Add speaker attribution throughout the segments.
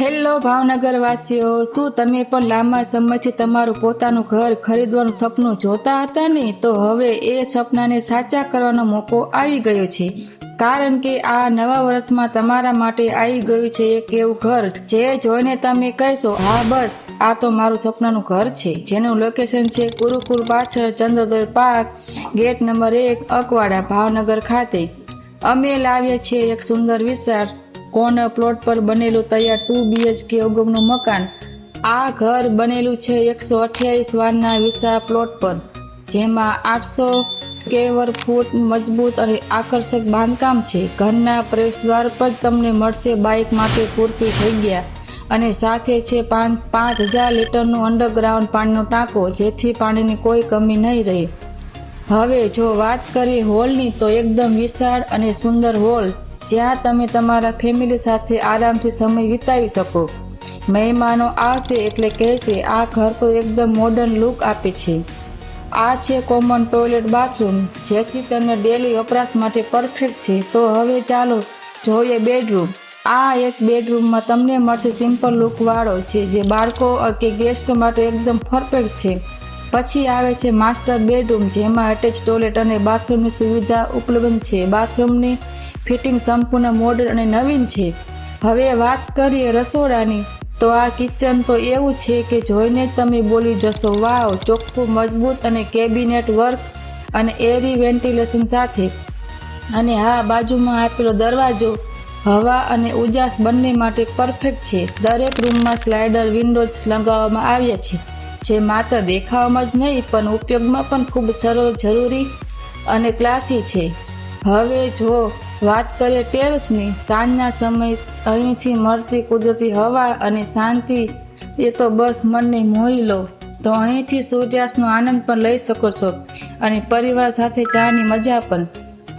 Speaker 1: Hello Bhavnagar વાસીઓ, શું તમે પણ લાંબા સમયથી તમારું પોતાનું ઘર ખરીદવાનું સપનું જોતા હતા ને? તો હવે એ સપનાને સાચા કરવાનો મોકો આવી ગયો છે, કારણ કે આ નવા વર્ષમાં તમારા માટે આવી ગયું છે એક એવું ઘર જે જોઈને તમે કહેશો, હા બસ આ તો મારું સપનાનું ઘર છે, જેનું લોકેશન છે ગુરુકુળ પાછળ Chandroday park, gate number 1, Akwada, Bhavnagar ખાતે. અમે લાવ્યા છીએ એક સુંદર વિશાળ કોર્નર પ્લોટ પર બનેલું તૈયાર 2 BHK ઓગમનું મકાન. આ ઘર બનેલું છે 128 વારના વિશાળ પ્લોટ પર, જેમાં 800 સ્ક્વેર ફૂટ મજબૂત અને આકર્ષક બાંધકામ છે. ઘરના પ્રવેશદ્વાર પર તમને મળશે બાઇક માટે પૂરતી જગ્યા અને સાથે છે 5000 લીટરનું અંડરગ્રાઉન્ડ પાણીનો ટાંકો, જેથી પાણીની કોઈ કમી નહીં રહે. હવે જો વાત કરીએ હોલની, તો એકદમ વિશાળ અને સુંદર હોલ, જ્યાં તમે તમારા ફેમિલી સાથે આરામથી સમય વિતાવી શકો. મહેમાનો આવશે એટલે કહેશે, આ ઘર તો એકદમ મોડર્ન લુક આપે છે. આ છે કોમન ટોયલેટ બાથરૂમ, જેથી તમને ડેલી વપરાશ માટે પરફેક્ટ છે. તો હવે ચાલો જોઈએ બેડરૂમ. આ એક બેડરૂમમાં તમને મળશે સિમ્પલ લુક વાળો છે, જે બાળકો કે ગેસ્ટ માટે એકદમ પરફેક્ટ છે. પછી આવે છે માસ્ટર બેડરૂમ, જેમાં એટેચ ટોયલેટ અને બાથરૂમની સુવિધા ઉપલબ્ધ છે. બાથરૂમની ફિટિંગ સંપૂર્ણ મોડર્ન અને નવીન છે. હવે વાત કરીએ રસોડાની, તો આ કિચન તો એવું છે કે જોઈને તમે બોલી જશો, વાવ, ચોખ્ખું, મજબૂત અને કેબિનેટ વર્ક અને એરી વેન્ટિલેશન સાથે. અને હા, બાજુમાં આપેલો દરવાજો હવા અને ઉજાસ બંને માટે પરફેક્ટ છે. દરેક રૂમમાં સ્લાઇડર વિન્ડોઝ લગાવવામાં આવ્યા છે, જે માત્ર દેખાવામાં જ નહીં પણ ઉપયોગમાં પણ ખૂબ સરળ, જરૂરી અને ક્લાસી છે. હવે જો વાત કરીએ ટેરેસની, સાંજના સમય અહીંથી મળતી કુદરતી હવા અને શાંતિ એ તો બસ મનને મોહી લો. તો અહીંથી સૂર્યાસ્તનો આનંદ પણ લઈ શકો છો અને પરિવાર સાથે ચાની મજા પણ.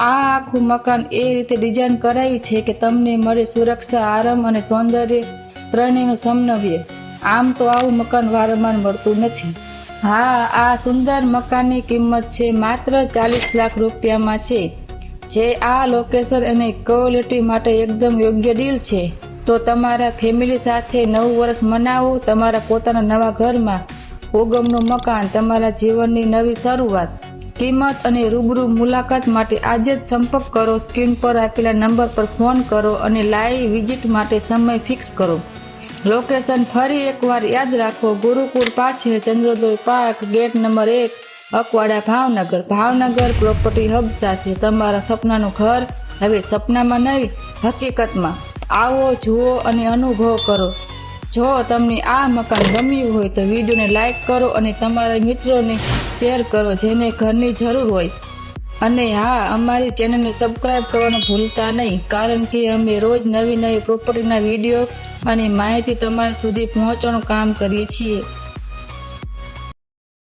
Speaker 1: આ આખું મકાન એ રીતે ડિઝાઇન કરાયું છે કે તમને મળે સુરક્ષા, આરામ અને સૌંદર્ય ત્રણેયનું સમન્વય. આમ તો આવું મકાન વારંવાર મળતું નથી. હા, આ સુંદર મકાનની કિંમત છે માત્ર 40 લાખ રૂપિયામાં છે, જે આ લોકેશન અને ક્વોલિટી માટે એકદમ યોગ્ય ડીલ છે. તો તમારા ફેમિલી સાથે નવું વર્ષ મનાવો તમારા પોતાના નવા ઘરમાં. ઓગમનું મકાન, તમારા જીવનની નવી શરૂઆત. કિંમત અને રૂબરૂ મુલાકાત માટે આજે જ સંપર્ક કરો. સ્ક્રીન પર આપેલા નંબર પર ફોન કરો અને લાઈવ વિઝિટ માટે સમય ફિક્સ કરો. લોકેશન ફરી એકવાર યાદ રાખો, ગુરુકુળ પાછળ Chandroday park, gate number 1, Akwada, Bhavnagar. Bhavnagar property hub સાથે તમારા સપનાનું ઘર હવે સપનામાં નહીં, હકીકતમાં. આવો, જુઓ અને અનુભવ કરો. જો તમને આ મકાન ગમ્યું હોય તો વિડીયોને લાઈક કરો અને તમારા મિત્રોને શેર કરો જેને ઘરની જરૂર હોય. અને હા, અમારી ચેનલને સબસ્ક્રાઈબ કરવાનું ભૂલતા નહીં, કારણ કે અમે રોજ નવી પ્રોપર્ટીના વિડીયો અને માહિતી તમારા સુધી પહોંચવાનું કામ કરીએ છીએ.